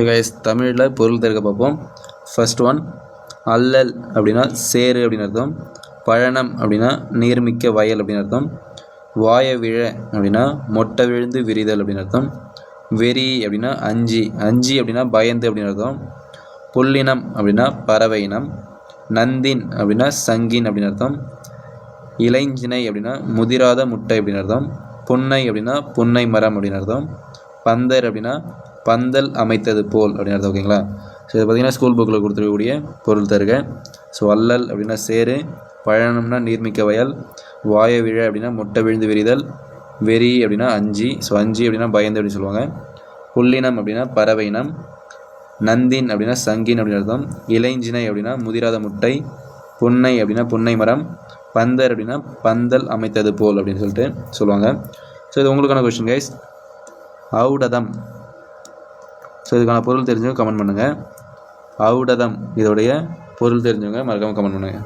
Guys தமிழில் பொருள் தருக்க பார்ப்போம். ஃபர்ஸ்ட் ஒன், அல்லல் அப்படின்னா சேரு அப்படின்னு அர்த்தம். பழனம் அப்படின்னா நீர்மிக்க வயல் அப்படின்னு அர்த்தம். வாய விழ அப்படின்னா மொட்டை விழுந்து விரிதல் அப்படின்னு அர்த்தம். வெறி அப்படின்னா அஞ்சி அப்படின்னா பயந்து அப்படின்னு அர்த்தம். புல்லினம் அப்படின்னா பறவை இனம். நந்தின் அப்படின்னா சங்கின் அப்படின்னு அர்த்தம். இளைஞ்சினை அப்படின்னா முதிராத முட்டை அப்படின்னு அர்த்தம். புன்னை அப்படின்னா புன்னை மரம் அப்படின்னு அர்த்தம். பந்தர் அப்படின்னா பந்தல் அமைத்தது போல் அப்படின்னு அர்த்தம். ஓகேங்களா? ஸோ இது பார்த்திங்கன்னா ஸ்கூல் புக்கில் கொடுத்துருக்கக்கூடிய பொருள் தருக. ஸோ அல்லல் அப்படின்னா சேரு, பழனம்னா நீர்மிக்க வயல், வாய விழ அப்படின்னா முட்டை விழுந்து விரிதல், வெறி அப்படின்னா அஞ்சி, ஸோ அஞ்சி அப்படின்னா பயந்து அப்படின்னு சொல்லுவாங்க. புல்லினம் அப்படின்னா பறவை இனம். நந்தின் அப்படின்னா சங்கின் அப்படின்னு அர்த்தம். இளைஞ்சினை அப்படின்னா முதிராத முட்டை. புன்னை அப்படின்னா புன்னை மரம். பந்தர் அப்படின்னா பந்தல் அமைத்தது போல் அப்படின்னு சொல்லிட்டு சொல்லுவாங்க. ஸோ இது உங்களுக்கான கொஸ்டின் கைஸ். ஔடதம், ஸோ இதுக்கான பொருள் தெரிஞ்சவங்க கமெண்ட் பண்ணுங்கள். ஔடதம் இதோடைய பொருள் தெரிஞ்சவங்க மறக்காமல் கமெண்ட் பண்ணுங்கள்.